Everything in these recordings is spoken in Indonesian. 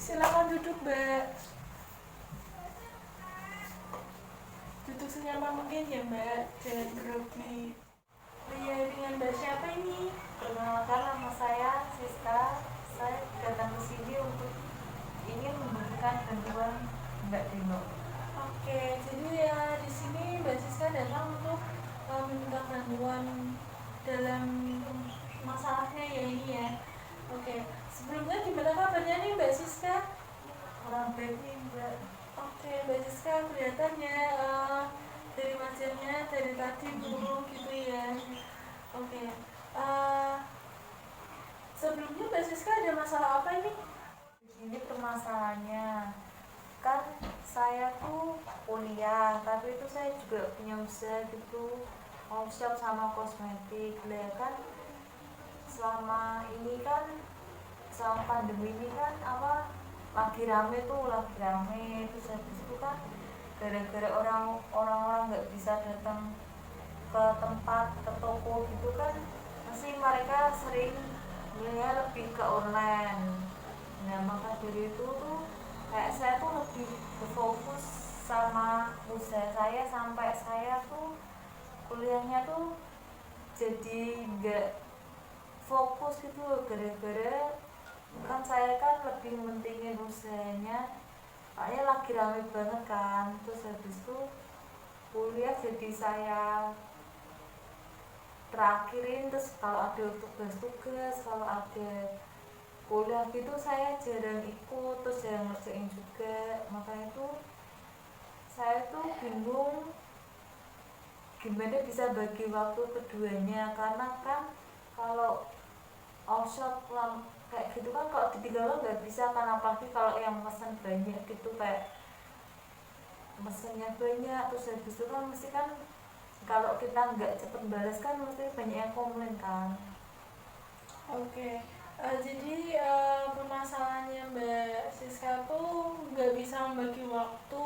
Silakan duduk, Mbak. Duduk senyaman mungkin ya, Mbak. Jangan grogi. Oh iya, dengan Mbak siapa ini? Perkenalkan, nama saya Siska. Saya datang ke sini untuk ingin memberikan bantuan Mbak Dino. Oke, jadi ya di sini Mbak Siska datang untuk meminta bantuan dalam masalahnya ya ini ya. Oke, sebelumnya gimana kabarnya nih Mbak Siska? Kurang baik nih Mbak. Oke, Mbak Siska kelihatannya dari wajahnya dari tadi buruk gitu ya. Oke, sebelumnya Mbak Siska ada masalah apa ini? Ini permasalahannya, kan saya tuh kuliah, tapi itu saya juga punya usaha gitu, mau shop sama kosmetik. Lah kan selama ini kan, selama pandemi ini kan lagi rame, terus habis itu kan gara-gara orang-orang nggak bisa datang ke tempat, ke toko gitu kan, pasti mereka sering belinya lebih ke online. Nah maka dari itu tuh kayak saya tuh lebih berfokus sama usaha saya, sampai saya tuh kuliahnya tuh jadi nggak fokus gitu, gara-gara kan saya kan lebih mentingin usahanya, soalnya lagi rame banget kan. Terus habis itu kuliah jadi saya terakhirin, terus kalau ada tugas-tugas, kalau ada kuliah gitu saya jarang ikut, terus jarang ngerjain juga. Makanya itu saya tuh bingung gimana bisa bagi waktu keduanya, karena kan kalau offshot kayak gitu kan, kalau ditinggal nggak bisa kan, apalagi kalau yang pesan banyak gitu, kayak mesennya banyak, terus habis itu kan mesti kan kalau kita nggak cepet balas kan mesti banyak yang komplain kan. Oke, jadi permasalahannya Mbak Siska tuh nggak bisa membagi waktu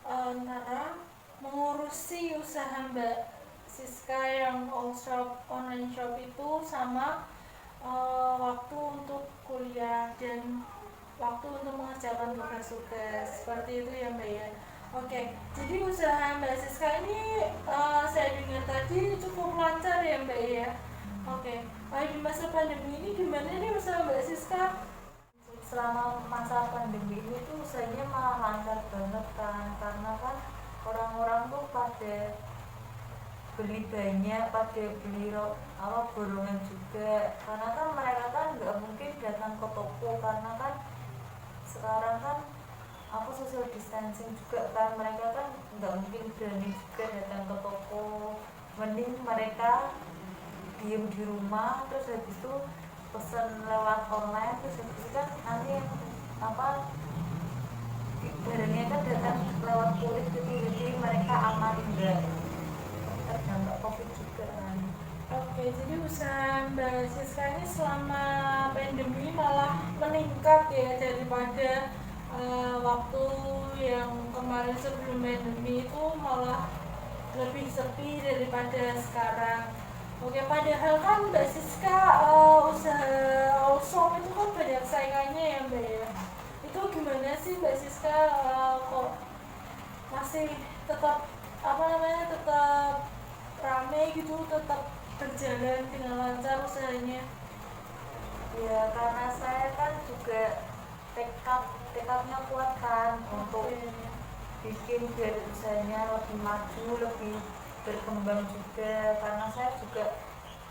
antara mengurusi usaha Mbak Siska yang online shop itu sama waktu untuk kuliah dan waktu untuk mengerjakan tugas-tugas seperti itu ya Mbak ya. Oke, jadi usaha Mbak Siska ini saya dengar tadi cukup lancar ya Mbak ya. Oke, di masa pandemi ini gimana nih usaha Mbak Siska? Selama masa pandemi ini tuh usahanya malah lancar banget kan, karena kan orang-orang tuh pada beli banyak, pada beli borongan juga, karena kan mereka kan nggak mungkin datang ke toko, karena kan sekarang kan aku social distancing juga kan, mereka kan nggak mungkin berani juga datang ke toko. Mending mereka diem di rumah, terus habis itu pesen lewat online, terus habis itu kan nanti barangnya kan datang lewat kulit gitu, jadi mereka aman, enggak terdampak covid juga kan. Oke, jadi usaha Mbak Siska ini selama pandemi malah meningkat ya daripada waktu yang kemarin sebelum pandemi itu malah lebih sepi daripada sekarang. Oke, padahal kan Mbak Siska usaha Allshop itu kan banyak saingannya ya Mbak ya. Itu gimana sih Mbak Siska kok masih tetap tetap rame gitu, tetap berjalan dengan lancar usahanya? Ya karena saya kan juga tekadnya kuat kan, untuk bikin biar usahanya lebih maju, lebih berkembang juga, karena saya juga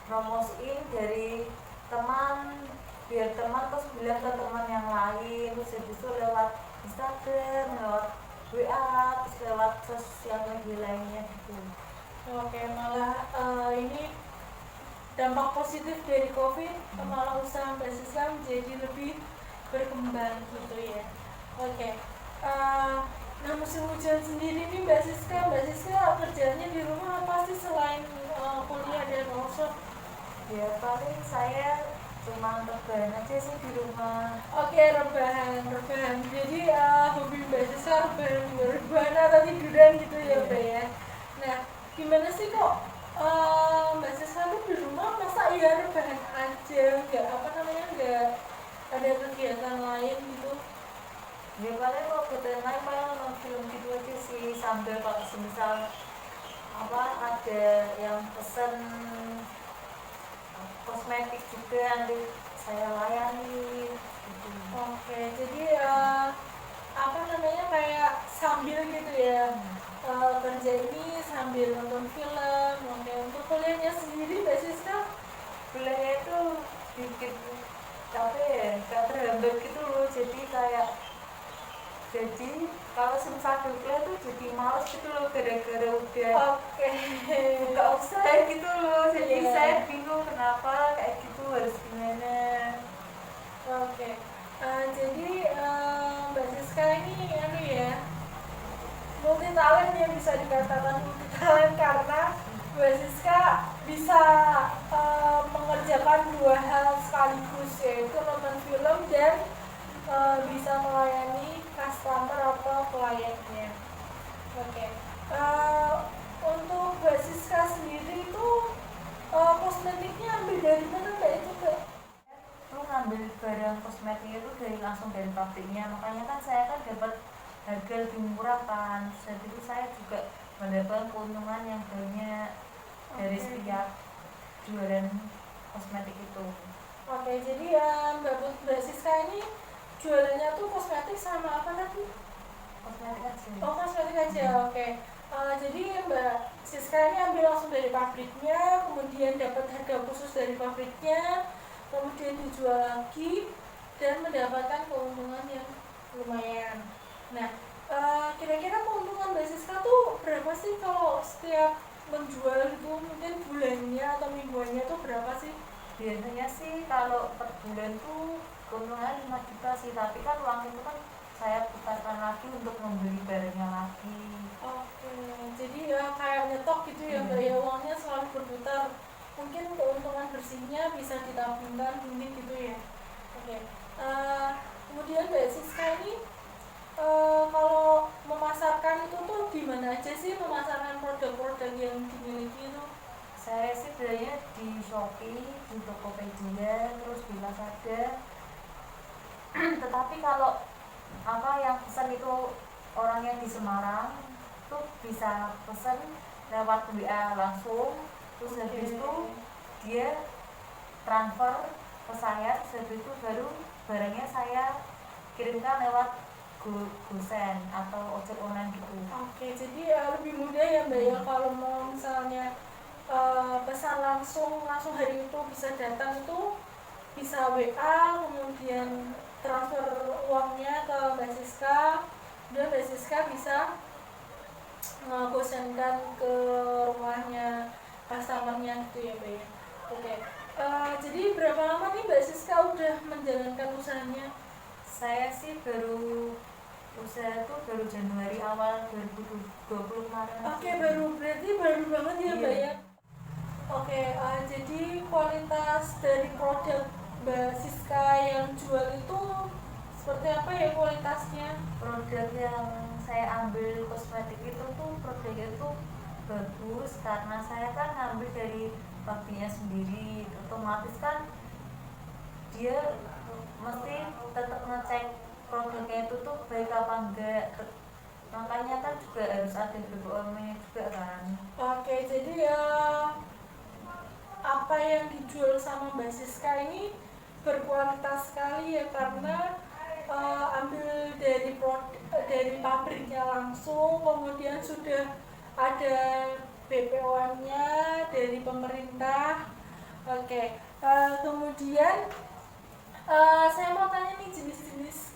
promosiin dari teman, biar teman terus bilang ke teman yang lain, terus habis itu lewat Instagram, lewat WA, terus lewat sosial media lainnya gitu. Oke, malah ini dampak positif dari COVID, malah usaha Mbak Siska menjadi lebih berkembang gitu ya. Oke, nah musim hujan sendiri nih Mbak Siska kerjanya di rumah apa sih selain kuliah dan workshop? Ya paling saya cuma rebahan aja sih di rumah. Oke, rebahan. Jadi hobi Mbak Siska rebahan atau tiduran gitu ya Mbak ya. Nah, gimana sih kok Mbak Siska tuh di rumah masa ya rebahan aja, nggak nggak ada kegiatan lain gitu? Ya paling kalau kebetulan lain paling nonton film gitu aja sih, sambil kalau semisal apa ada yang pesen kosmetik juga nanti saya layani gitu. Oke, jadi apa namanya kayak sambil gitu ya, kerja ini sambil nonton film. Oke, untuk kuliahnya sendiri Mbak Siska? Kuliahnya itu bikin apa ya, gak terhambat gitu loh, jadi kalau semisal kuliah tuh jadi males gitu loh, gara-gara udah Oke. buka usaha gitu loh, jadi Iya. saya bingung kenapa kayak gitu, harus gimana. Oke. Jadi Mbak Siska ini anu ya, multi talent ya, bisa dikatakan multi talent karena Mbak Siska bisa mengerjakan dua hal sekaligus, yaitu nonton film dan bisa melayani customer atau kliennya. Oke. Untuk Mbak Siska sendiri itu kosmetiknya ambil dari mana Mbak itu Mbak? Lu ngambil barang kosmetik itu langsung dari pabriknya, makanya kan saya kan dapat harga lebih murah kan, jadi itu saya juga mendapat keuntungan yang banyak dari setiap jualan kosmetik itu. Oke, jadi Mbak Siska ini jualannya tuh kosmetik sama apa tadi? Kosmetik aja. Oh, kosmetik aja. Oke. Jadi Mbak Siska ini ambil langsung dari pabriknya, kemudian dapat harga khusus dari pabriknya, kemudian dijual lagi dan mendapatkan keuntungan yang lumayan. Nah, kira-kira keuntungan Mbak Siska tuh berapa sih kalau setiap menjual itu, mungkin bulannya atau mingguannya tuh berapa sih? Biasanya sih kalau per bulan tuh keuntungannya 5 juta sih, tapi kan uang itu kan saya putarkan lagi untuk membeli barangnya lagi. Oke, jadi ya kayak nyetok gitu ya Mbak ya, uangnya selalu berputar. Mungkin keuntungan bersihnya bisa ditabungkan mungkin gitu ya. Oke. Kemudian Mbak Siska ini kalau memasarkan itu tuh di mana aja sih memasarkan produk-produk yang dimiliki itu? Saya sih belinya di Shopee, di Tokopedia, terus di Lazada. Tetapi kalau apa yang pesan itu orangnya di Semarang, tuh bisa pesan lewat WA langsung, terus habis itu dia transfer ke saya, terus habis itu baru barangnya saya kirimkan lewat GoSend atau ojek online gitu. Oke, jadi lebih mudah ya Mbak ya kalau mau misalnya pesan langsung hari itu bisa datang itu bisa WA, kemudian transfer uangnya ke Mbak Siska, dan Mbak Siska bisa ngegosenkan ke rumahnya customernya gitu ya Mbak ya. Oke. Jadi berapa lama nih Mbak Siska udah menjalankan usahanya? Saya sih usaha itu baru Januari awal 2020 kemarin. Oke, berarti baru banget ya Mbak ya. Oke, jadi kualitas dari produk Mbak Siska yang jual itu seperti apa ya kualitasnya? Produk yang saya ambil kosmetik itu tuh produknya itu bagus, karena saya kan ngambil dari pabriknya sendiri, otomatis kan dia mesti tetap ngecek produknya itu tuh baik apa enggak, makanya kan juga harus ada BPOM-nya juga kan. Oke, jadi apa yang dijual sama Mbak Siska ini berkualitas sekali ya, karena ambil dari pabriknya langsung, kemudian sudah ada BPOM-nya dari pemerintah. Oke, kemudian saya mau tanya nih jenis-jenis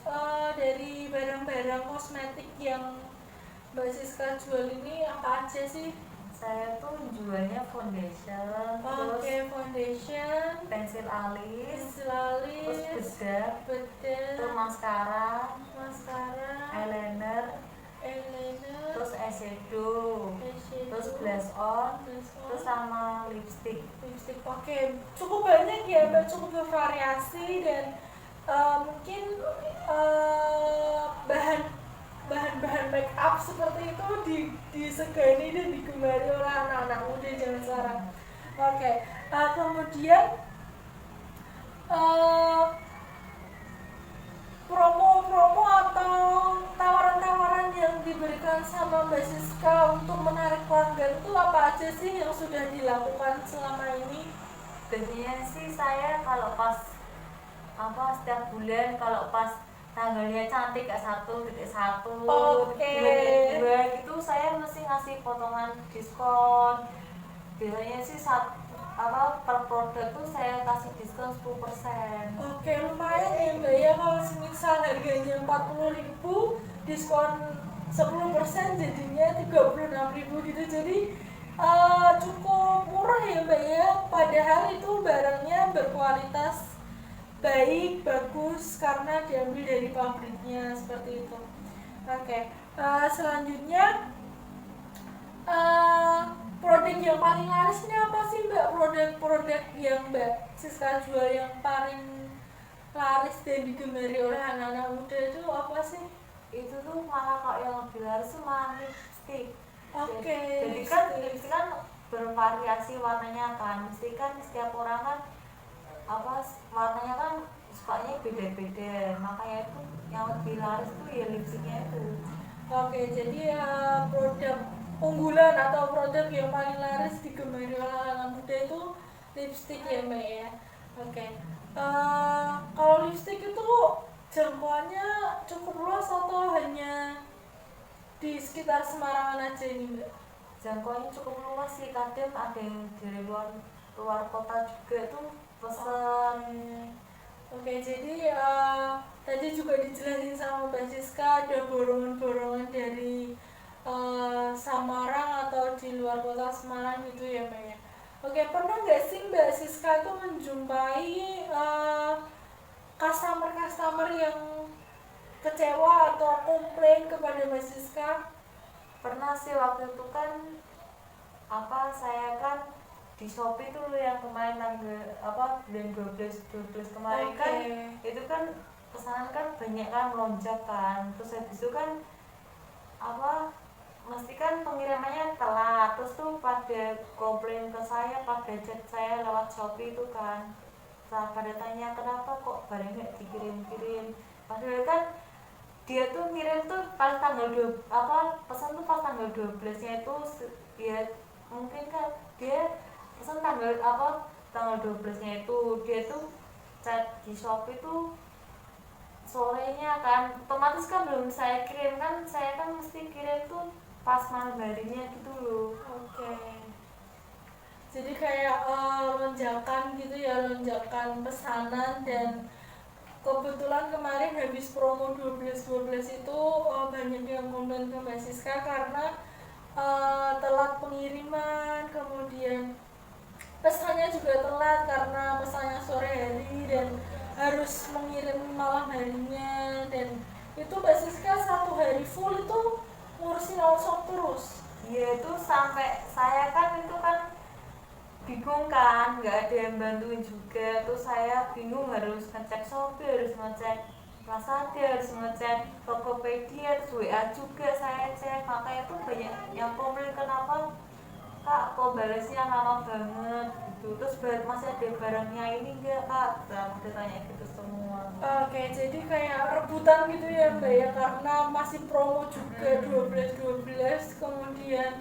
dari barang-barang kosmetik yang Mbak Siska jual ini apa aja sih? Saya tuh jualnya foundation, terus foundation, pensil alis, terus terus bedak, terus maskara, eyeliner, terus eyeshadow, terus blush on, terus sama lipstick. Oke, cukup banyak ya Mbak, cukup bervariasi, dan mungkin bahan-bahan make up seperti itu disegani dan digemari oleh anak-anak muda zaman sekarang. Oke, kemudian promo-promo atau tawaran-tawaran yang diberikan sama Mbak Siska untuk menarik pelanggan itu apa aja sih yang sudah dilakukan selama ini? Biasanya sih saya kalau pas setiap bulan kalau pas tanggalnya cantik kayak 1.1, Oke. 2.2 gitu saya mesti ngasih potongan diskon. Biasanya sih per produk tuh saya kasih diskon 10%. Oke, lumayan ya Mbak ya, kalau semisal harganya 40.000 diskon 10% jadinya 36.000 gitu. Jadi cukup murah ya Mbak ya, padahal itu barangnya berkualitas baik, bagus karena diambil dari pabriknya seperti itu. Oke, selanjutnya produk yang paling laris ini apa sih Mbak? Produk-produk yang Mbak Siska jual yang paling laris dan digemari oleh anak-anak muda itu apa sih? Itu tuh malah kalau yang lebih laris tuh malah lipstick. Oke, Jadi kan lipstick kan bervariasi warnanya kan, mesti kan setiap orang kan warnanya kan sukanya beda-beda, makanya itu yang lebih laris tuh ya lipsticknya itu. Oke, jadi produk unggulan atau produk yang paling laris digemari oleh anak muda itu lipstick ya Mbak ya. Oke, kalau lipstick itu jangkauannya cukup luas atau hanya di sekitar Semarangan aja ini Mbak? Jangkauannya cukup luas sih, kadang ada yang dari luar kota juga tuh pesen. Oke, jadi tadi juga dijelasin sama Mbak Siska ada borongan-borongan dari Samarang atau di luar kota Semarang gitu ya Mbak ya. Oke, pernah nggak sih Mbak Siska itu menjumpai customer-customer yang kecewa atau komplain kepada Mbak Siska? Pernah sih, waktu itu kan saya kan di Shopee tuh yang kemarin bulan 12 kemarin kan itu kan pesanan kan banyak kan melonjak kan, terus habis itu kan mesti kan pengirimannya telat, terus tuh pada komplain ke saya, pada chat saya lewat Shopee itu kan, pada tanya kenapa kok barangnya nggak dikirim-kirim, padahal kan dia tuh ngirim tuh pas tanggal pesan tuh pas tanggal 12 nya itu ya mungkin kan dia pesan tanggal 12 nya itu dia tuh chat di Shopee tuh sorenya kan, otomatis kan belum saya kirim kan, saya kan mesti kirim tuh pas malam harinya gitu loh. Oke. Jadi kayak lonjakan gitu ya, lonjakan pesanan, dan kebetulan kemarin habis promo 12-12 itu banyak yang komplain ke Mbak Siska karena telat pengiriman, kemudian pesannya juga telat karena pesannya sore hari dan harus mengirim malam harinya, dan itu Mbak Siska 1 hari full itu ngurusin all shop terus. Iya, itu sampai saya kan itu kan bingung kan, nggak ada yang bantuin juga, terus saya bingung harus ngecek Shopee, harus ngecek Lazada, harus ngecek Tokopedia, terus WA juga saya cek, makanya itu banyak yang komplain kenapa kak kok balasnya lama banget gitu, terus masih ada barangnya ini enggak kak, udah tanya gitu semua. Oke, jadi kayak rebutan gitu ya Mbak ya, karena masih promo juga 12-12, kemudian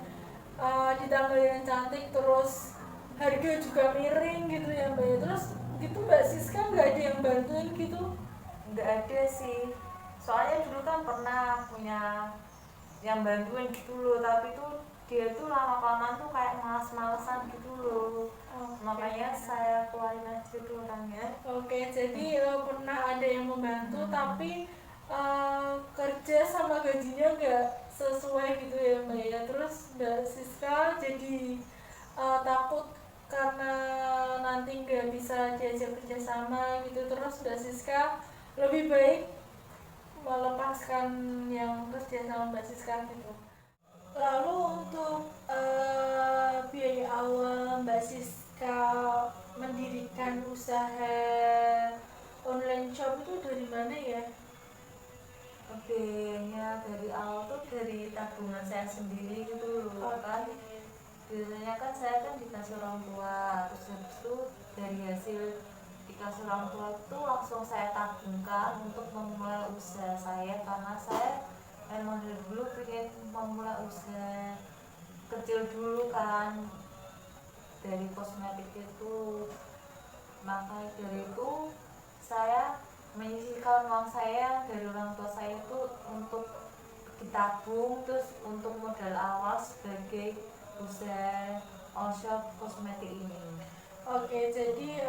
di tanggal yang cantik, terus harga juga miring gitu ya Mbak ya. Terus gitu Mbak Siska nggak ada yang bantuin gitu? Nggak ada sih, soalnya dulu kan pernah punya yang bantuin gitu loh, tapi tuh dia tuh lama-kelamaan tuh kayak males-malesan gitu loh. Makanya saya keluarin aja tuh orangnya. Oke, jadi pernah ada yang membantu tapi kerja sama gajinya nggak sesuai gitu ya Mbak ya. Terus Mbak Siska jadi takut karena nanti nggak bisa diajak kerjasama gitu. Terus Mbak Siska lebih baik melepaskan yang kerja sama Mbak Siska gitu. Lalu untuk biaya awal Mbak Siska mendirikan usaha online shop itu dari mana ya? Biayanya dari awal tuh dari tabungan saya sendiri gitu loh kan. Biasanya kan saya kan dikasih orang tua, terus habis itu dari hasil dikasih orang tua itu langsung saya tabungkan untuk memulai usaha saya, karena saya emang dari dulu pengen memulai usaha kecil dulu kan, dari kosmetik itu. Maka dari itu saya menyisihkan uang saya dari orang tua saya itu untuk ditabung, terus untuk modal awal sebagai usaha all shop kosmetik ini. Oke, jadi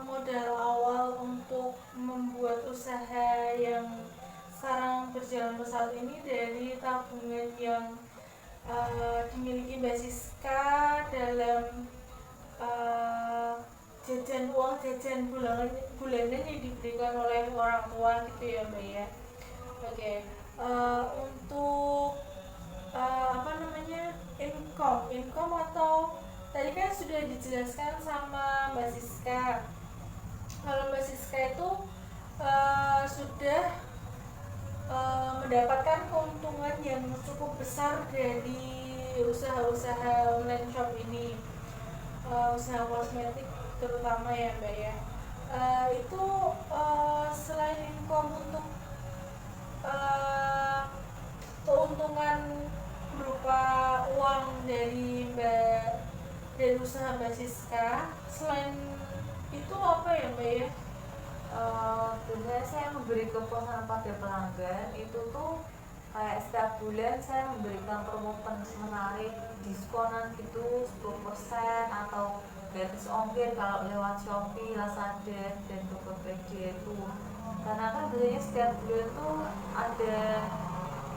modal awal untuk membuat usaha yang sekarang berjalan pesat ini dari tabungan yang dimiliki Mbak Siska dalam uh, jajan bulanan yang diberikan oleh orang tua gitu ya Mbak ya. Oke, untuk apa namanya, income atau tadi kan sudah dijelaskan sama Mbak Siska. Kalau Mbak Siska itu sudah mendapatkan keuntungan yang cukup besar dari usaha-usaha online shop ini, usaha kosmetik terutama ya Mbak ya. Itu selain income untuk keuntungan berupa uang dari usaha Mbak Siska, selain itu apa ya Mbak ya? Biasanya saya memberi kepuasan pada pelanggan itu tuh kayak setiap bulan saya memberikan promo menarik, diskonan gitu 10% atau gratis ongkir kalau lewat Shopee, Lazada, dan Tokopedia itu. Karena kan biasanya setiap bulan tuh ada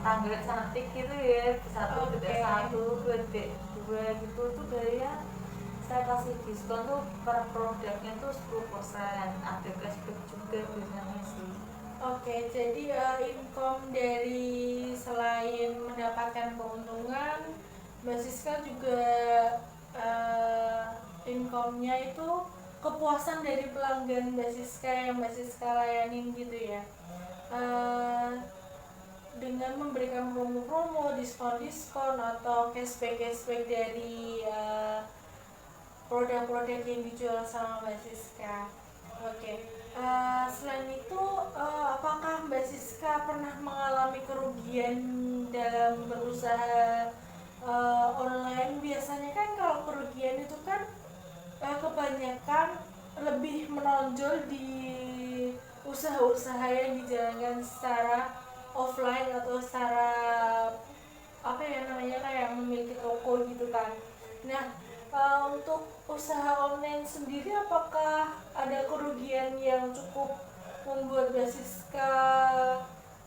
tanggal cantik gitu ya, satu Oke. satu dua dua gitu tuh biasanya saya kasih diskon tuh per produknya tuh 10%, ada cashback juga biasanya sih. Oke, jadi income dari selain mendapatkan keuntungan, Mbak Siska juga income-nya itu kepuasan dari pelanggan Mbak Siska yang Mbak Siska layanin gitu ya. Eh, dengan memberikan promo-promo, diskon-diskon atau cashback dari produk-produk yang dijual sama Mbak Siska. Oke. Selain itu, apakah Mbak Siska pernah mengalami kerugian dalam berusaha online? Biasanya kan kalau kerugian itu kan kebanyakan lebih menonjol di usaha-usaha yang dijalankan secara offline atau secara apa ya namanya, kayak memiliki toko gitu kan. Nah, untuk usaha online sendiri apakah ada kerugian yang cukup membuat Mbak Siska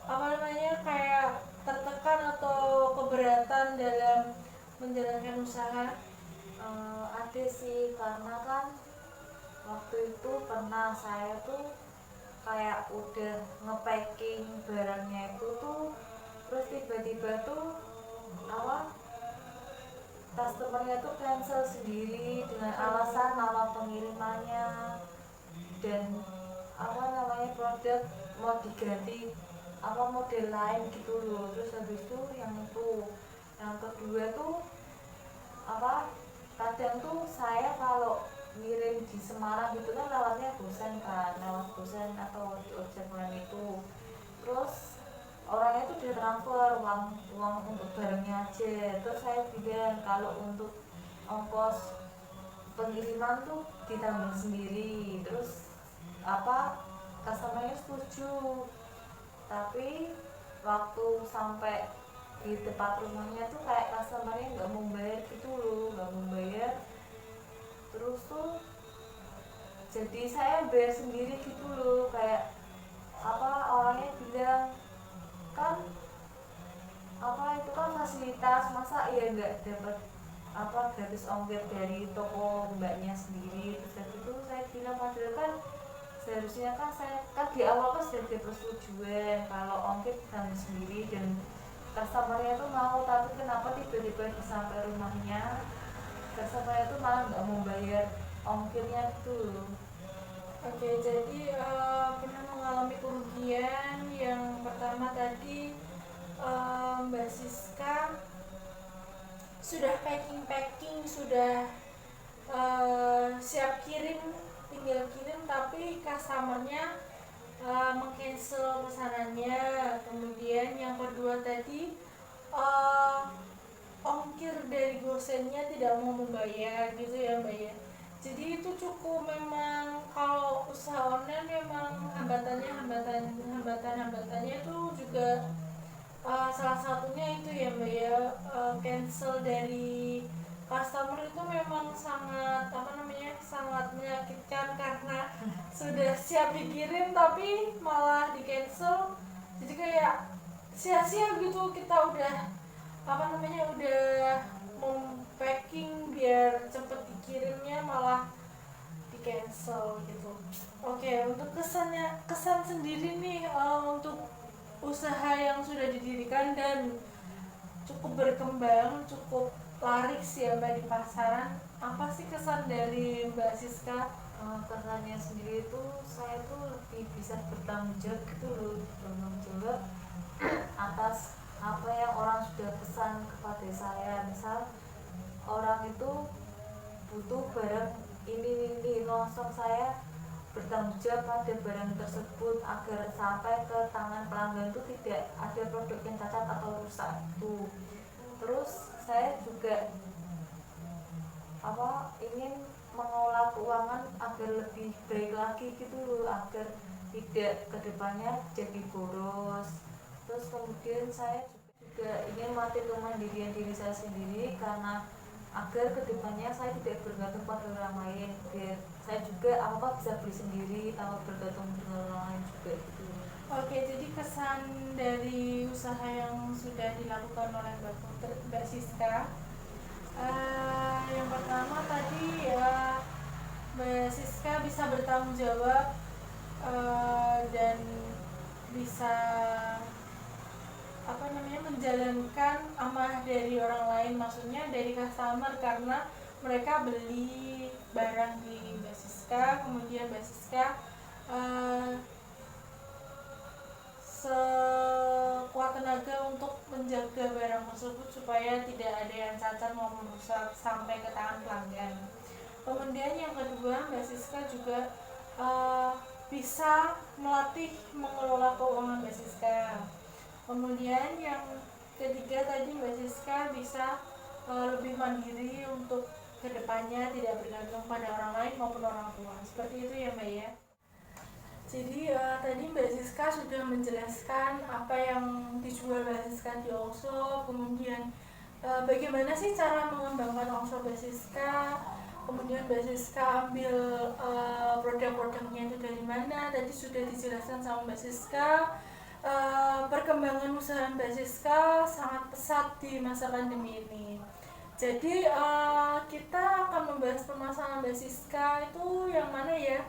apa namanya, kayak tertekan atau keberatan dalam menjalankan usaha? Ada sih, karena kan waktu itu pernah saya tuh kayak udah ngepacking barangnya itu tuh, terus tiba-tiba tuh apa customernya tuh cancel sendiri dengan alasan nama pengirimannya dan apa namanya produk mau diganti apa model lain gitu loh. Terus habis itu yang kedua tuh apa, kadang tuh saya kalau ngirim di Semarang gitu kan lewatnya Gosen kan, lewat Gosen atau di ojek online itu, terus orangnya tuh dia transfer uang untuk barangnya aja, terus saya bilang kalau untuk ongkos pengiriman tuh ditanggung sendiri, terus apa customernya setuju, tapi waktu sampai di tempat rumahnya tuh kayak customernya nggak mau bayar gitu loh, nggak mau bayar, terus tuh jadi saya bayar sendiri gitu loh. Kayak apa, orangnya bilang kan apa itu kan fasilitas, masa ya nggak dapat apa gratis ongkir dari toko mbaknya sendiri. Terus itu saya bilang padahal kan seharusnya kan saya kan di awal kan sudah ada persetujuan kalau ongkir ditanggung sendiri dan customernya itu mau, tapi kenapa tiba-tiba sampai rumahnya customernya itu malah nggak mau bayar ongkirnya itu. Oke, jadi pernah mengalami kerugian yang pertama tadi, Mbak Siska sudah packing, sudah siap kirim, tinggal tinggal kirim tapi customernya meng-cancel pesanannya. Kemudian yang kedua tadi uh, ongkir dari gosennya tidak mau membayar gitu ya Mbak ya. Jadi itu cukup, memang kalau usaha online memang hambatannya itu juga salah satunya itu ya Mbak ya, cancel dari customer itu memang sangat sangat menyakitkan karena sudah siap dikirim tapi malah di cancel. Jadi kayak sia-sia gitu, kita udah udah packing biar cepet dikirimnya malah di cancel gitu. Oke, untuk kesan sendiri nih untuk usaha yang sudah didirikan dan cukup berkembang, cukup laris ya Mbak di pasaran, apa sih kesan dari Mbak Siska? Kesannya sendiri itu saya tuh lebih bisa bertanggung jawab gitu loh, bertanggung jawab atas apa yang orang sudah pesan kepada saya. Misal orang itu butuh barang ini langsung saya bertanggung jawab pada barang tersebut agar sampai ke tangan pelanggan itu tidak ada produk yang cacat atau rusak itu. Terus saya juga ingin mengelola keuangan agar lebih baik lagi gitu loh, agar tidak kedepannya jadi boros. Terus kemudian saya juga ingin melatih kemandirian diri saya sendiri karena agar kedepannya saya tidak bergantung pada orang lain, biar saya juga apa bisa beli sendiri tanpa bergantung dengan orang lain juga gitu. Oke, jadi kesan dari usaha yang sudah dilakukan oleh Mbak Siska, yang pertama tadi ya, Mbak Siska bisa bertanggung jawab dan bisa menjalankan amanah dari orang lain, maksudnya dari customer, karena mereka beli barang di Mbak Siska, kemudian Mbak Siska sekuat tenaga untuk menjaga barang tersebut supaya tidak ada yang cacat maupun rusak sampai ke tangan pelanggan. Kemudian yang kedua, Mbak Siska juga bisa melatih mengelola keuangan Mbak Siska. Kemudian yang ketiga tadi, Mbak Siska bisa lebih mandiri untuk kedepannya tidak bergantung pada orang lain maupun orang tua. Seperti itu ya Mbak ya. Jadi tadi Mbak Siska sudah menjelaskan apa yang dijual Mbak Siska di Allshop, kemudian bagaimana sih cara mengembangkan Allshop Mbak Siska, kemudian Mbak Siska ambil produk-produknya itu dari mana, tadi sudah dijelaskan sama Mbak Siska. Perkembangan usaha Mbak Siska sangat pesat di masa pandemi ini. Jadi kita akan membahas permasalahan Mbak Siska itu yang mana ya?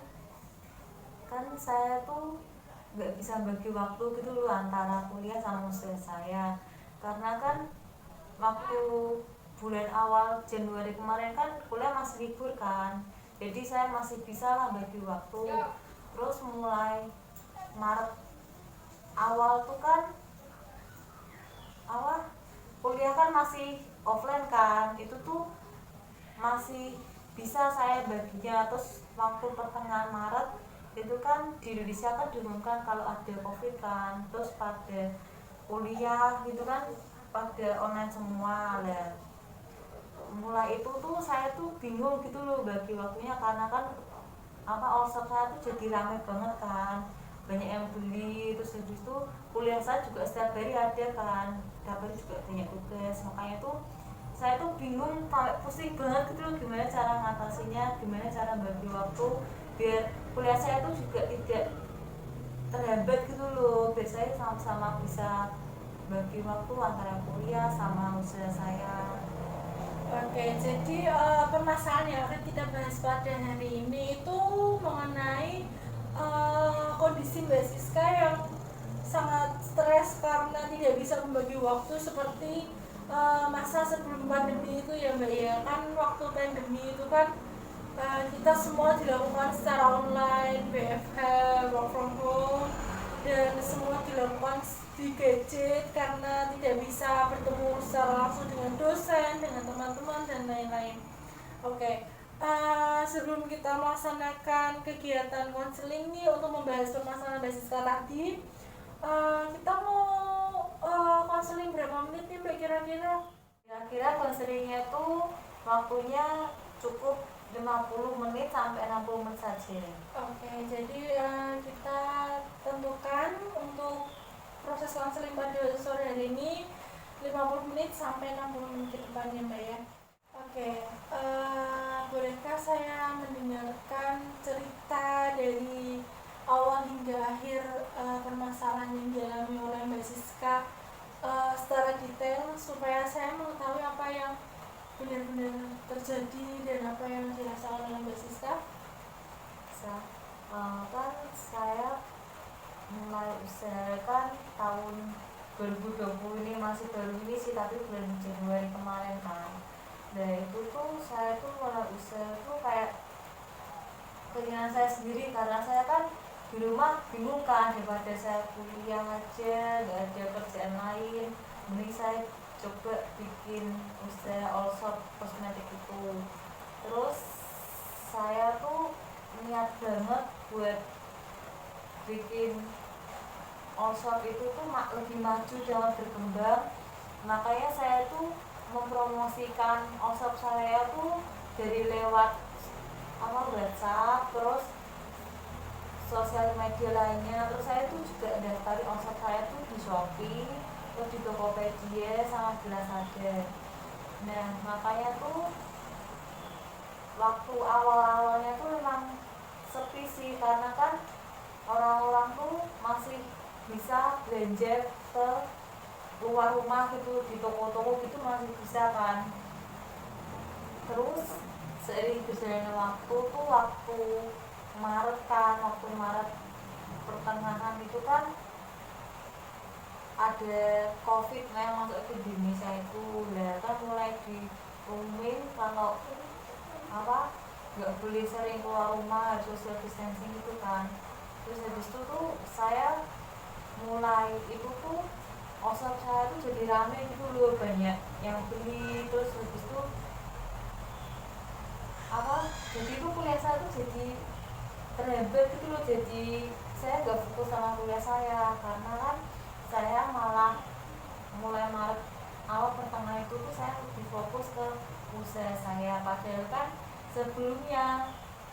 Kan saya tuh nggak bisa bagi waktu gitu loh antara kuliah sama usaha saya, karena kan waktu bulan awal Januari kemarin kan kuliah masih libur kan, jadi saya masih bisa lah bagi waktu. Terus mulai Maret awal tuh kan kuliah kan masih offline kan, itu tuh masih bisa saya baginya. Terus waktu pertengahan Maret itu kan di Indonesia kan diumumkan kalau ada COVID kan, terus pada kuliah gitu kan pada online semua lah. Mulai itu tuh saya tuh bingung gitu loh bagi waktunya, karena kan Allshop saya tuh jadi rame banget kan, banyak yang beli. Terus habis itu kuliah saya juga setiap hari ada kan, setiap hari juga banyak tugas, makanya tuh saya tuh bingung, pusing banget gitu loh gimana cara ngatasinya, gimana cara bagi waktu biar kuliah saya tuh juga tidak terhambat gitu loh, biar saya sama-sama bisa bagi waktu antara kuliah sama usaha saya. Oke, jadi permasalahan yang akan kita bahas pada hari ini itu mengenai kondisi Mbak Siska yang sangat stres karena tidak bisa membagi waktu seperti masa sebelum pandemi itu ya Mbak ya. Kan waktu pandemi itu kan kita semua dilakukan secara online, WFH, work from home, dan semua dilakukan di gadget karena tidak bisa bertemu secara langsung dengan dosen, dengan teman-teman dan lain-lain. Oke, sebelum kita melaksanakan kegiatan konseling nih untuk membahas permasalahan basis tadi, kita mau konseling berapa menit nih Mbak kira-kira? Kira-kira konselingnya tuh waktunya cukup 50 menit sampai 60 menit saja. Oke, jadi kita tentukan untuk proses konseling pada sore hari ini 50 menit sampai 60 menit ke depannya Mbak ya. Oke, bolehkah saya mendengarkan cerita dari awal hingga akhir permasalahan yang dialami oleh Mbak Siska secara detail supaya saya mengetahui apa yang benar-benar terjadi dan apa yang dirasakan oleh Mbak Siska? Kan saya mulai usaha kan tahun 2020 ini, masih baru ini sih, tapi bulan Januari kemarin kan. Nah itu tuh saya tuh mulai usaha tuh kayak keinginan saya sendiri, karena saya kan di rumah bingung kan, daripada saya kuliah aja gak ada kerjaan lain, mending saya coba bikin usaha all shop kosmetik itu. Terus saya tuh niat banget buat bikin all shop itu tuh lebih maju dan berkembang. Makanya saya tuh mempromosikan all shop saya tuh dari lewat WhatsApp, terus sosial media lainnya. Terus saya tuh juga daftarin all shop saya tuh di Shopee, terus di Tokopedia sama Lazada. Nah makanya tuh waktu awal-awalnya tuh memang sepi sih, karena kan orang-orang tuh masih bisa belanja ke luar rumah gitu, di toko-toko gitu masih bisa kan. Terus seiring berjalannya waktu tuh, waktu Maret pertengahan itu kan ada COVID yang masuk ke Indonesia itu. Nah kan mulai diumumin kalau nggak boleh sering keluar rumah, social distancing itu kan. Terus habis itu tuh saya mulai itu tuh osop saya tuh jadi rame gitu loh, banyak yang beli. Terus habis itu jadi itu kuliah saya tuh jadi terhambat gitu loh, jadi saya nggak fokus sama kuliah saya, karena kan saya malah mulai Maret awal pertengahan itu tuh saya lebih fokus ke usaha saya. Padahal kan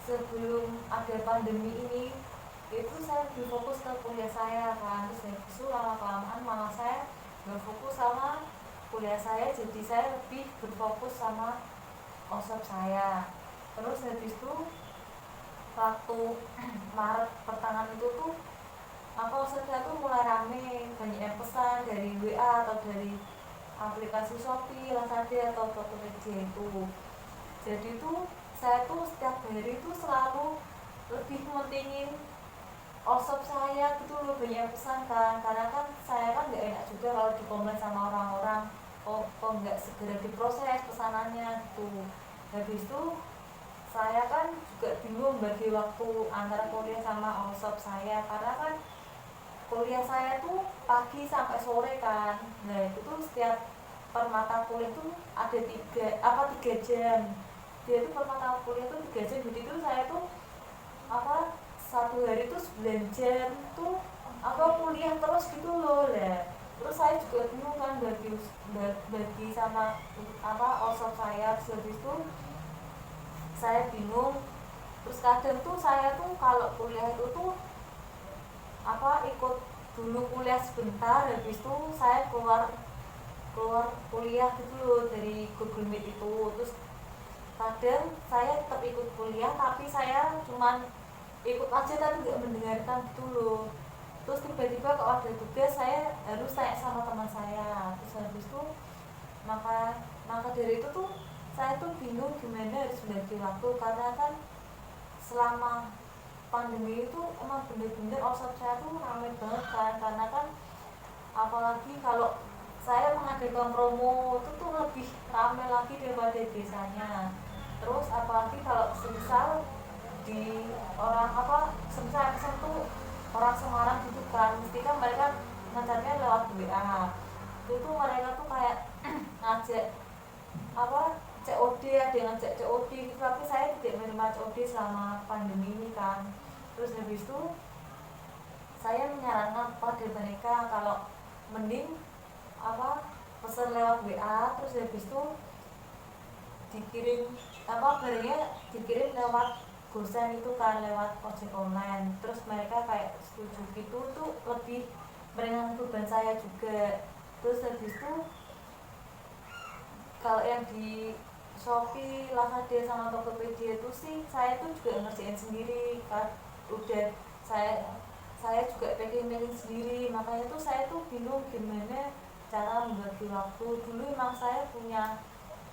sebelum ada pandemi ini itu saya lebih fokus ke kuliah saya kan. Terus habis itu lama-kelamaan malah saya nggak fokus sama kuliah saya, jadi saya lebih berfokus sama osop saya. Terus habis itu waktu Maret pertengahan itu tuh osop saya tuh mulai rame, banyak yang pesan dari WA atau dari aplikasi Shopee, Lazada atau Tokopedia itu. Jadi tuh saya tuh setiap hari tuh selalu lebih mentingin osop saya gitu loh, banyak pesan kan. Karena kan saya kan gak enak juga kalau dikomplain sama orang-orang, kok gak segera diproses pesanannya gitu. Habis itu saya kan juga bingung bagi waktu antara kuliah sama osop saya, karena kan kuliah saya tuh pagi sampai sore kan. Nah itu tuh setiap per mata kuliah tuh ada 3 jam. Dia tuh per mata kuliah tuh 3 jam, jadi tuh saya tuh satu hari tuh 9 jam tuh kuliah terus gitu loh. Lah terus saya juga bingung kan bagi sama osop saya. Terus itu saya bingung. Terus kadang tuh saya tuh kalau kuliah itu tuh ikut dulu kuliah sebentar, habis itu saya keluar kuliah gitu loh dari Google Meet itu. Terus kadang saya tetap ikut kuliah tapi saya cuman ikut aja tapi nggak mendengarkan gitu loh. Terus tiba-tiba kalau ada tugas saya harus tanya sama teman saya. Terus habis itu maka dari itu tuh saya tuh bingung gimana harus bagi waktu, karena kan selama pandemi itu emang bener-bener osop saya tuh ramai banget kan. Karena kan apalagi kalau saya mengadakan promo itu tuh lebih ramai lagi daripada biasanya. Terus apalagi kalau semisal di orang semisal tuh orang Semarang gitu kan, mesti kan mereka ngajarnya lewat WA. Itu tuh mereka tuh kayak ngajak COD, ada yang ngajak COD gitu, tapi saya tidak menerima COD selama pandemi ini kan. Terus habis itu saya menyarankan pada mereka kalau mending pesan lewat WA, terus habis itu dikirim barangnya dikirim lewat gosen itu kan, lewat ojek online. Terus mereka kayak setuju gitu tuh, lebih meringankan beban saya juga. Terus habis itu kalau yang di Shopee, Lazada sama Tokopedia itu sih saya tuh juga ngerjain sendiri kan, udah saya juga packing sendiri. Makanya tuh saya tuh bingung gimana cara membagi waktu. Dulu emang saya punya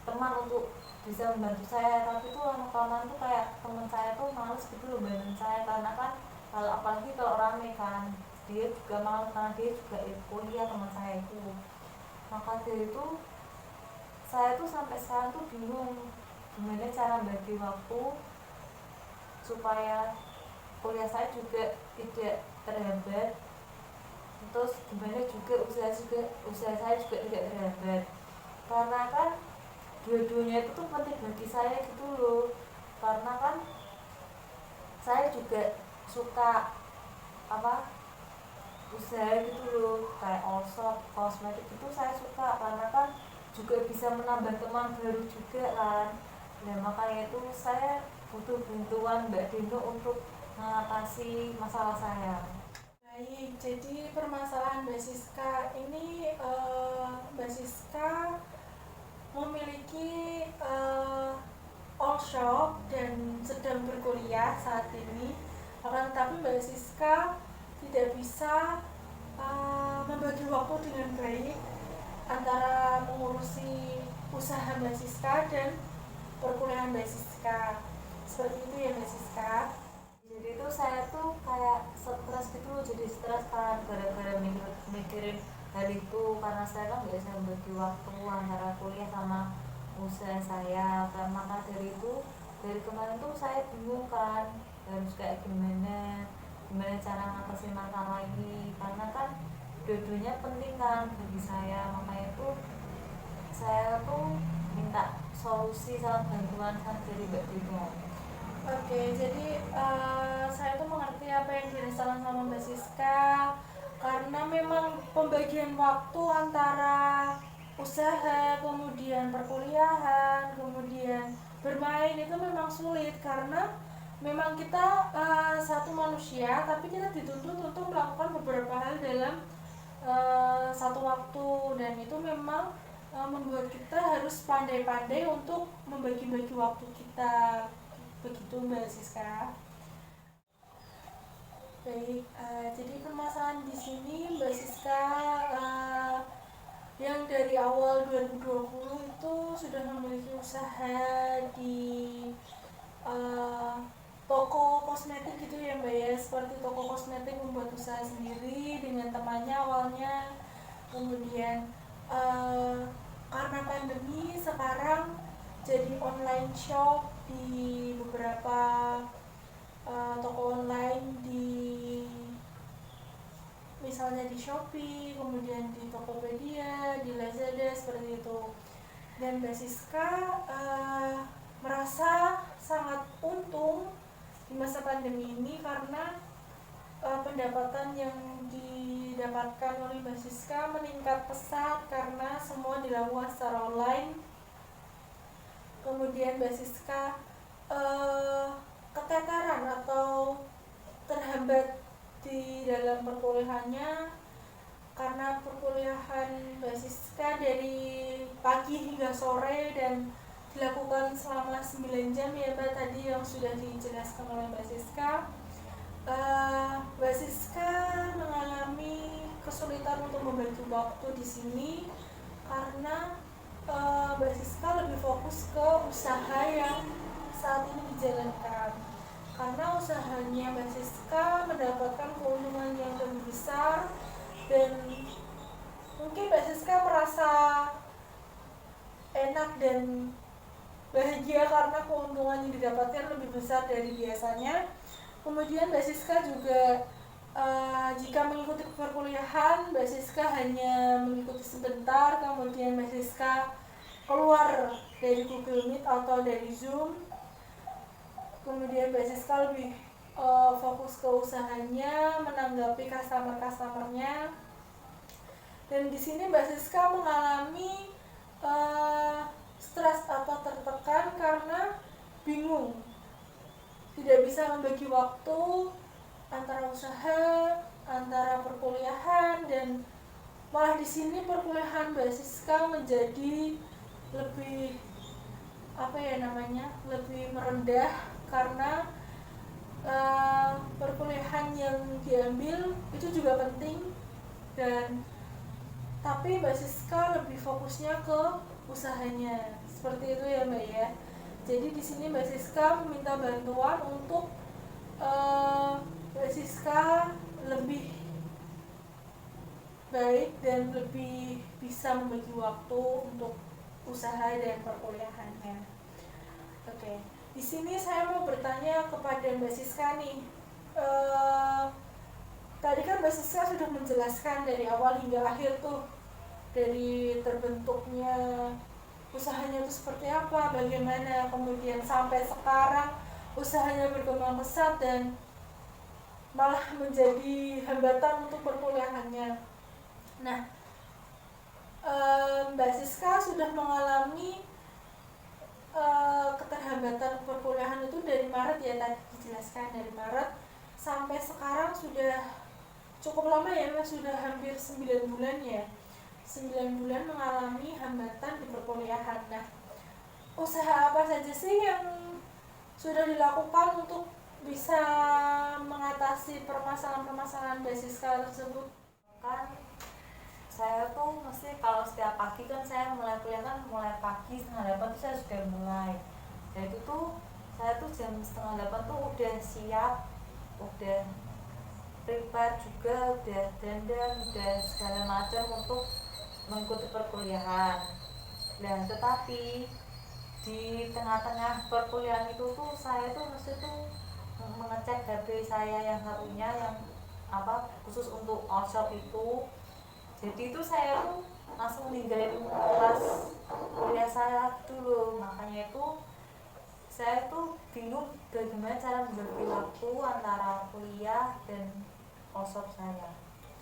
teman untuk bisa membantu saya, tapi tuh lama-kelamaan tuh kayak teman saya tuh males gitu loh bantuin saya, karena kan kalau apalagi kalau rame kan, dia juga males karena dia juga kuliah teman saya itu. Maka dari itu saya tuh sampai sekarang tuh bingung gimana cara bagi waktu supaya kuliah saya juga tidak terhambat, terus gimana juga usaha saya juga tidak terhambat, karena kan dua-duanya itu tuh penting bagi saya gitu loh. Karena kan saya juga suka usaha gitu loh, kayak all shop, kosmetik itu saya suka, karena kan juga bisa menambah teman baru juga kan. Nah makanya itu saya butuh bantuan Mbak Dino untuk mengatasi masalah saya. Baik, jadi permasalahan Mbak Siska ini, Mbak Siska memiliki all shop dan sedang berkuliah saat ini. Akan tetapi Mbak Siska tidak bisa membagi waktu dengan baik antara mengurusi usaha Mbak Siska dan perkuliahan Mbak Siska. Seperti itu ya Mbak Siska. Jadi itu saya tuh kayak stres gitu loh, jadi stres kan gara-gara mikirin hal itu, karena saya kan nggak bisa membagi waktu antara kuliah sama usaha saya. Maka dari itu dari kemarin tuh saya bingung kan harus kayak gimana cara ngatasin masalah ini, karena kan dua-duanya penting kan bagi saya. Makanya itu saya tuh minta solusi sama bantuan dari Mbak Dino. Oke, jadi saya tuh mengerti apa yang dirasakan sama Mbak Siska, karena memang pembagian waktu antara usaha, kemudian perkuliahan, kemudian bermain itu memang sulit, karena memang kita satu manusia, tapi kita dituntut untuk melakukan beberapa hal dalam satu waktu, dan itu memang membuat kita harus pandai-pandai untuk membagi-bagi waktu kita. Begitu Mbak Siska. Baik, jadi permasalahan di sini Mbak Siska yang dari awal 2020 itu sudah memiliki usaha di toko kosmetik gitu ya Mbak ya, seperti toko kosmetik, membuat usaha sendiri dengan temannya awalnya. Kemudian karena pandemi sekarang jadi online shop di beberapa toko online, di misalnya di Shopee, kemudian di Tokopedia, di Lazada, seperti itu. Dan Mbak Siska merasa sangat untung di masa pandemi ini, karena pendapatan yang didapatkan oleh Mbak Siska meningkat pesat karena semua dilakukan secara online. Kemudian Mbak Siska keteteran atau terhambat di dalam perkuliahannya, karena perkuliahan Mbak Siska dari pagi hingga sore dan dilakukan selama 9 jam ya Mbak, tadi yang sudah dijelaskan oleh Mbak Siska. Mbak Siska mengalami kesulitan untuk membagi waktu di sini, karena Mbak Siska lebih fokus ke usaha yang saat ini dijalankan, karena usahanya Mbak Siska mendapatkan keuntungan yang lebih besar, dan mungkin Mbak Siska merasa enak dan bahagia karena keuntungan yang didapatkan lebih besar dari biasanya. Kemudian Mbak Siska juga jika mengikuti perkuliahan, Mbak Siska hanya mengikuti sebentar, kemudian Mbak Siska keluar dari Google Meet atau dari Zoom. Kemudian Mbak Siska lebih fokus ke usahanya, menanggapi customer-customernya. Dan di sini Mbak Siska mengalami stres atau tertekan karena bingung, tidak bisa membagi waktu antara usaha, antara perkuliahan, dan malah di sini perkuliahan Mbak Siska menjadi lebih lebih merendah karena perkuliahan yang diambil itu juga penting, dan tapi Mbak Siska lebih fokusnya ke usahanya, seperti itu ya Mbak ya. Jadi di sini Mbak Siska meminta bantuan untuk Mbak Siska lebih baik dan lebih bisa membagi waktu untuk usaha dan perkuliahannya. Oke, di sini saya mau bertanya kepada Mbak Siska nih. Tadi kan Mbak Siska sudah menjelaskan dari awal hingga akhir tuh, dari terbentuknya usahanya itu seperti apa, bagaimana, kemudian sampai sekarang usahanya berkembang pesat dan malah menjadi hambatan untuk perkuliahannya. Nah, Mbak Siska sudah mengalami keterhambatan perkuliahan itu dari Maret ya, tadi dijelaskan dari Maret sampai sekarang sudah cukup lama ya Mas, sudah hampir 9 bulan ya. 9 bulan mengalami hambatan di perkuliahan. Nah, usaha apa saja sih yang sudah dilakukan untuk bisa mengatasi permasalahan-permasalahan Mbak Siska tersebut? Kan saya tuh mesti kalau setiap pagi kan saya mulai kuliah kan mulai pagi 7:30 tuh saya sudah mulai. Dan itu tuh saya tuh jam 7:30 tuh udah siap, udah prepare juga, udah dandan, udah segala macam untuk mengikuti perkuliahan. Dan tetapi di tengah-tengah perkuliahan itu tuh saya tuh mesti tuh mengecek HP saya yang satunya yang khusus untuk workshop itu. Jadi itu saya tuh langsung ninggalin kelas kuliah saya dulu. Makanya itu saya tuh bingung bagaimana cara membagi waktu antara kuliah dan workshop saya.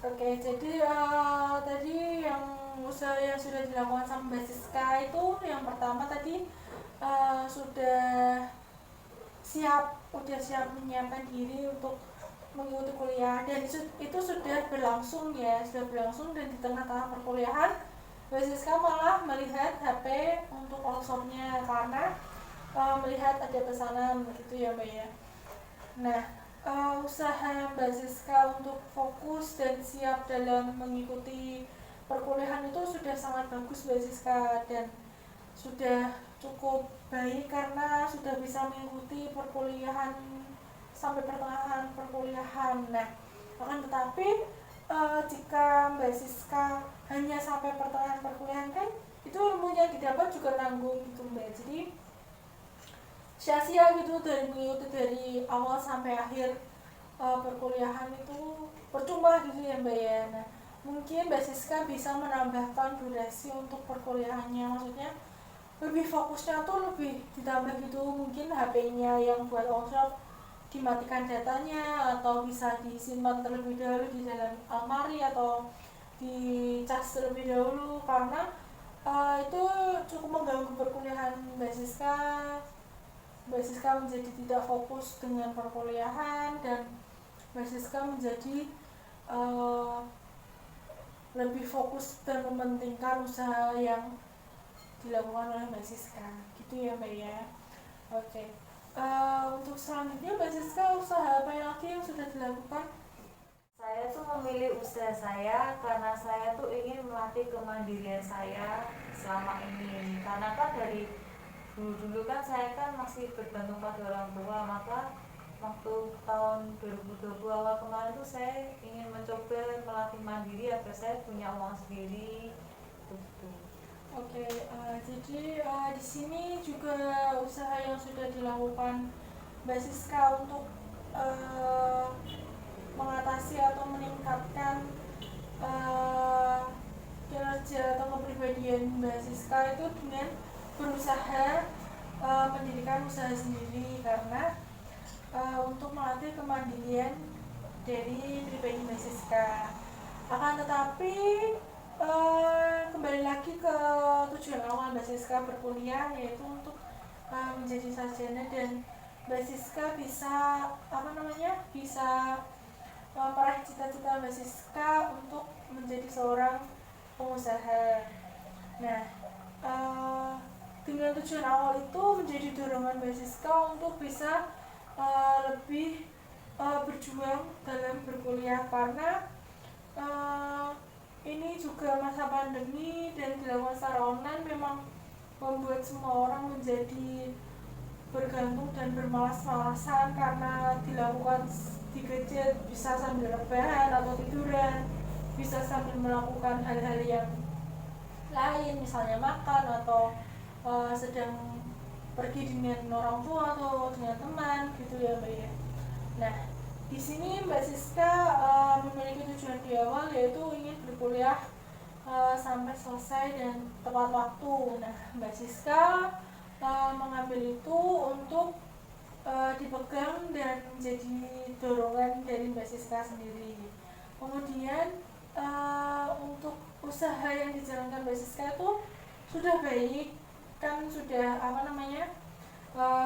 Oke, jadi tadi yang usaha yang sudah dilakukan sama Mbak Siska itu yang pertama tadi sudah siap menyiapkan diri untuk mengikuti kuliah, dan itu sudah berlangsung dan di tengah-tengah perkuliahan Mbak Siska malah melihat HP untuk workshopnya karena melihat ada pesanan begitu ya Mbak ya. Nah, usaha Mbak Siska untuk fokus dan siap dalam mengikuti perkuliahan itu sudah sangat bagus Mbak Siska, dan sudah cukup baik karena sudah bisa mengikuti perkuliahan sampai pertengahan perkuliahan. Nah, akan tetapi jika Mbak Siska hanya sampai pertengahan perkuliahan kan itu ilmunya didapat juga nanggung gitu Mbak, jadi sia-sia gitu dari mengikuti dari awal sampai akhir perkuliahan itu percuma gitu ya Mbak ya. Nah, mungkin Mbak Siska bisa menambahkan durasi untuk perkuliahannya, maksudnya lebih fokusnya tuh lebih ditambah gitu, mungkin HP-nya yang buat workshop dimatikan datanya atau bisa disimpan terlebih dahulu di dalam almari atau dicas terlebih dahulu karena itu cukup mengganggu perkuliahan Mbak Siska. Mbak Siska menjadi tidak fokus dengan perkuliahan dan Mbak Siska menjadi lebih fokus dan mementingkan usaha yang dilakukan oleh Mbak Siska gitu ya Mbak ya. Oke. Untuk selanjutnya Mbak Siska, usaha apa lagi yang sudah dilakukan? Saya tuh memilih usaha saya karena saya tuh ingin melatih kemandirian saya selama ini. Karena kan dari dulu kan saya kan masih bergantung pada orang tua, maka waktu tahun 2020 awal kemarin tuh saya ingin mencoba melatih mandiri agar saya punya uang sendiri gitu. Oke, jadi di sini juga usaha yang sudah dilakukan Mbak Siska untuk mengatasi atau meningkatkan kinerja atau kepribadian Mbak Siska Siska itu dengan berusaha mendirikan usaha sendiri, karena untuk melatih kemandirian dari pribadi Mbak Siska. Akan tetapi kembali lagi ke tujuan awal Mbak Siska berkuliah, yaitu untuk menjadi sarjana, dan Mbak Siska bisa bisa meraih cita-cita Mbak Siska untuk menjadi seorang pengusaha. Nah, dengan tujuan awal itu menjadi dorongan Mbak Siska untuk bisa lebih berjuang dalam berkuliah, karena ini juga masa pandemi dan dilakukan secara online memang membuat semua orang menjadi bergantung dan bermalas-malasan, karena dilakukan di gadget, bisa sambil rebahan atau tiduran, bisa sambil melakukan hal-hal yang lain, misalnya makan atau sedang pergi dengan orang tua atau dengan teman gitu ya Mbak ya. Nah, di sini Mbak Siska memiliki tujuan di awal, yaitu ingin berkuliah sampai selesai dan tepat waktu. Nah, Mbak Siska mengambil itu untuk dipegang dan menjadi dorongan dari Mbak Siska sendiri. Kemudian untuk usaha yang dijalankan Mbak Siska itu sudah baik, kan sudah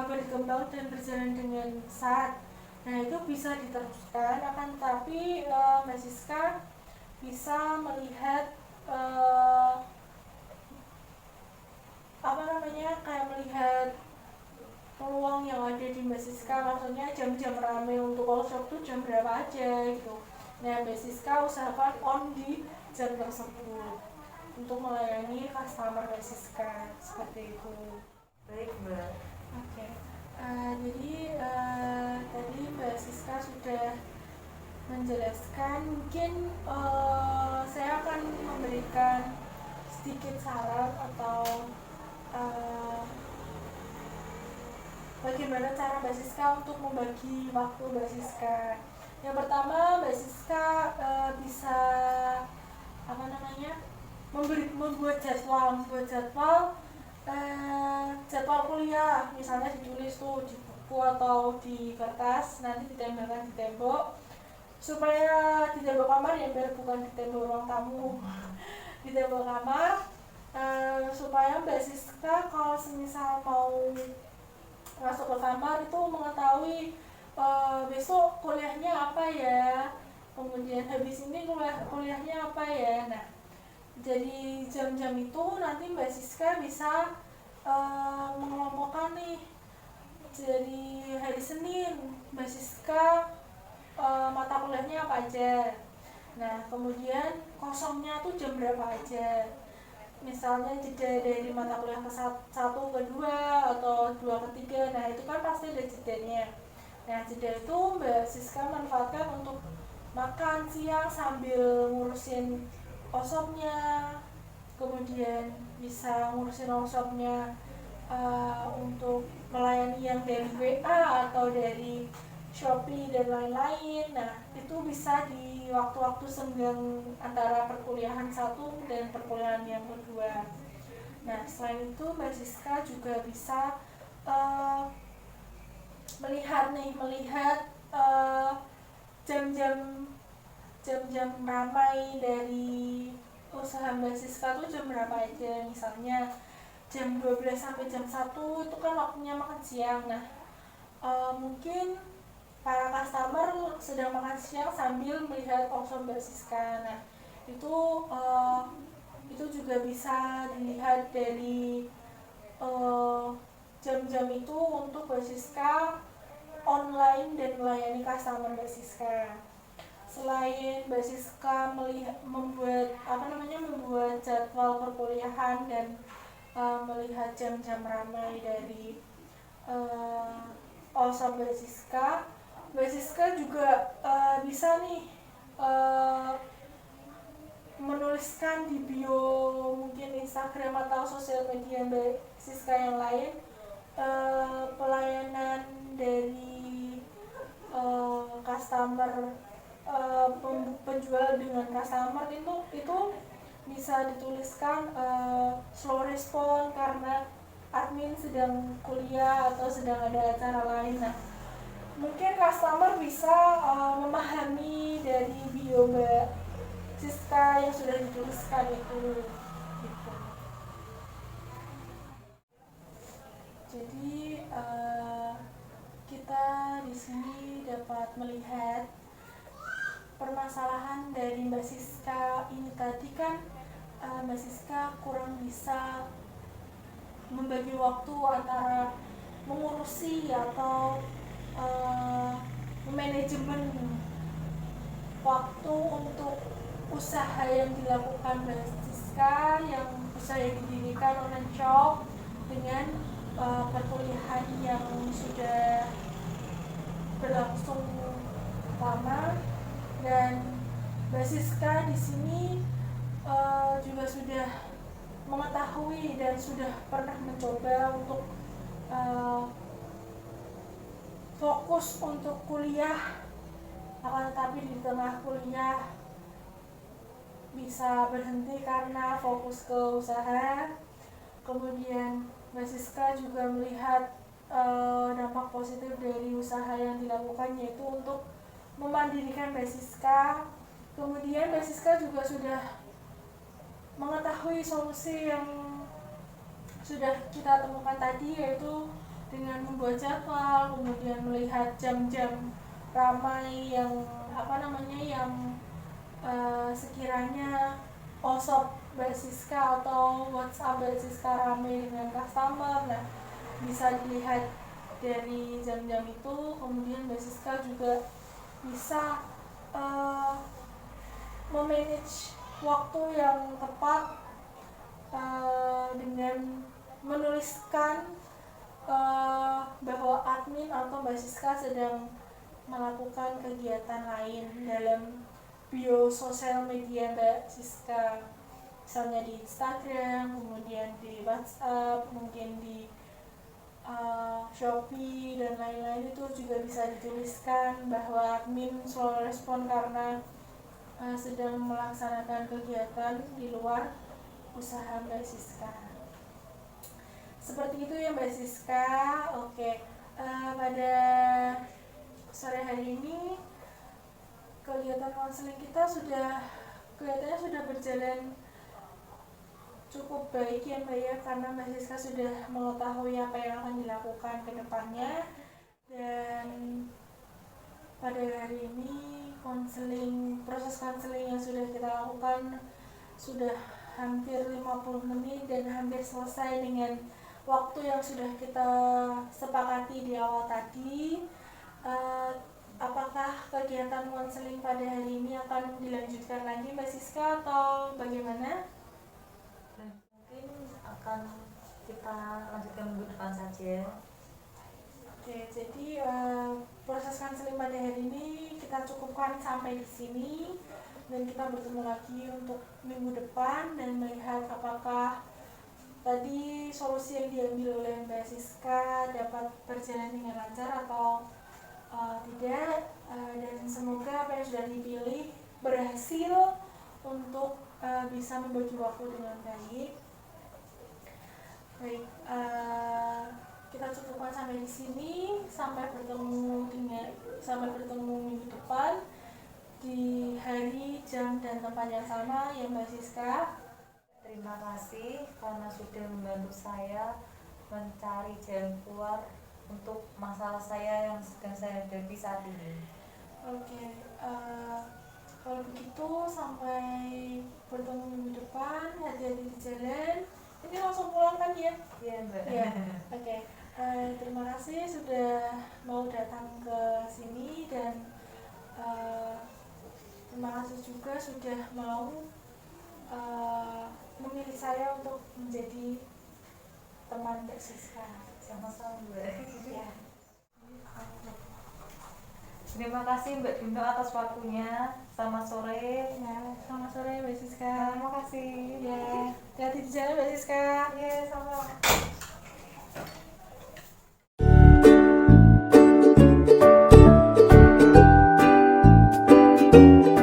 berkembang dan berjalan dengan saat. Nah, itu bisa diteruskan, akan tapi Mbak Siska bisa melihat kayak melihat peluang yang ada di Mbak Siska, maksudnya jam-jam ramai untuk workshop tuh jam berapa aja gitu. Nah, Mbak Siska usahakan on di jam tersebut untuk melayani customer Mbak Siska, seperti itu. Baik Mbak. Oke. Jadi tadi Mbak Siska sudah menjelaskan, mungkin saya akan memberikan sedikit saran atau bagaimana cara Mbak Siska untuk membagi waktu Mbak Siska. Yang pertama, Mbak Siska bisa membuat jadwal kuliah, misalnya ditulis tuh di buku atau di kertas, nanti ditempelkan di tembok, supaya di tembok kamar ya, bukan di tembok ruang tamu, di tembok kamar, supaya Mbak Siska kalau semisal mau masuk ke kamar itu mengetahui besok kuliahnya apa ya, kemudian habis ini kuliahnya apa ya. Nah, jadi jam-jam itu nanti Mbak Siska bisa mengelompokkan nih. Jadi hari Senin Mbak Siska mata kuliahnya apa aja. Nah, kemudian kosongnya tuh jam berapa aja. Misalnya jeda dari mata kuliah ke-1 ke-2 atau 2 ke-3. Nah, itu kan pasti ada jedanya. Nah, jeda itu Mbak Siska manfaatkan untuk makan siang sambil ngurusin workshopnya, kemudian bisa ngurusin workshopnya untuk melayani yang dari WA atau dari Shopee dan lain-lain. Nah, itu bisa di waktu-waktu senggang antara perkuliahan satu dan perkuliahan yang kedua. Nah, selain itu Mbak Siska juga bisa melihat jam-jam ramai dari usaha Mbak Siska itu jam berapa aja. Misalnya jam 12 sampai jam 1 itu kan waktunya makan siang. Nah, mungkin para customer sedang makan siang sambil melihat workshop Mbak Siska. Nah, itu juga bisa dilihat dari jam-jam itu untuk Mbak Siska online dan melayani customer Mbak Siska. Selain Mbak Siska membuat jadwal perkuliahan dan melihat jam-jam ramai dari workshop Mbak Siska juga bisa nih menuliskan di bio mungkin Instagram atau sosial media Mbak Siska yang lain pelayanan dari customer, penjual dengan customer itu bisa dituliskan slow respon karena admin sedang kuliah atau sedang ada acara lain. Nah, mungkin customer bisa memahami dari bio Mbak Siska yang sudah dituliskan itu gitu. Jadi kita di sini dapat melihat permasalahan dari Mbak Siska ini tadi kan. Mbak Siska kurang bisa membagi waktu antara mengurusi atau manajemen waktu untuk usaha yang dilakukan Mbak Siska yang usaha yang didirikan online shop dengan perkuliahan yang sudah berlangsung lama. Dan Mbak Siska di sini juga sudah mengetahui dan sudah pernah mencoba untuk fokus untuk kuliah, akan tetapi di tengah kuliah bisa berhenti karena fokus ke usaha. Kemudian Mbak Siska juga melihat dampak positif dari usaha yang dilakukan, yaitu untuk memandirikan Mbak Siska. Kemudian Mbak Siska juga sudah mengetahui solusi yang sudah kita temukan tadi, yaitu dengan membuat jadwal, kemudian melihat jam-jam ramai yang sekiranya WhatsApp Mbak Siska atau WhatsApp Mbak Siska ramai dengan customer. Nah, bisa dilihat dari jam-jam itu. Kemudian Mbak Siska juga bisa memanage waktu yang tepat dengan menuliskan bahwa admin atau Mbak Siska sedang melakukan kegiatan lain dalam bio sosial media Mbak Siska, misalnya di Instagram, kemudian di WhatsApp, mungkin di Shopee dan lain-lain. Itu juga bisa dituliskan bahwa admin slow respon karena sedang melaksanakan kegiatan di luar usaha Mbak Siska. Seperti itu ya Mbak Siska. Oke, pada sore hari ini kegiatan konseling kita kelihatannya sudah berjalan cukup baik ya Mbak ya, karena Mbak Siska sudah mengetahui apa yang akan dilakukan ke depannya. Dan pada hari ini proses konseling yang sudah kita lakukan sudah hampir 50 menit dan hampir selesai dengan waktu yang sudah kita sepakati di awal tadi. Apakah kegiatan konseling pada hari ini akan dilanjutkan lagi Mbak Siska atau bagaimana? Mungkin akan kita lanjutkan minggu depan saja. Oke, jadi proses konseling pada hari ini kita cukupkan sampai di sini, dan kita bertemu lagi untuk minggu depan dan melihat apakah tadi solusi yang diambil oleh Mbak Siska dapat berjalan dengan lancar atau tidak, dan semoga apa yang sudah dipilih berhasil untuk bisa membagi waktu dengan baik. Baik, kita cukupkan sampai di sini. Sampai bertemu minggu depan di hari, jam, dan tempat yang sama ya Mbak Siska. Terima kasih karena sudah membantu saya mencari jalan keluar untuk masalah saya yang sedang saya hadapi saat ini. Oke, kalau begitu sampai bertemu minggu depan. Hati-hati di jalan. Ini langsung pulang kan ya? Iya Mbak. Ya. Oke. Terima kasih sudah mau datang ke sini, dan terima kasih juga sudah mau memilih saya untuk menjadi teman Mbak Siska. Sama-sama Mbak. Ya. Terima kasih Mbak Dino atas waktunya. Selamat sore. Ya, selamat sore Mbak Siska. Terima kasih. Ya, hati-hati di jalan Mbak Siska. Ya, sama. Thank you.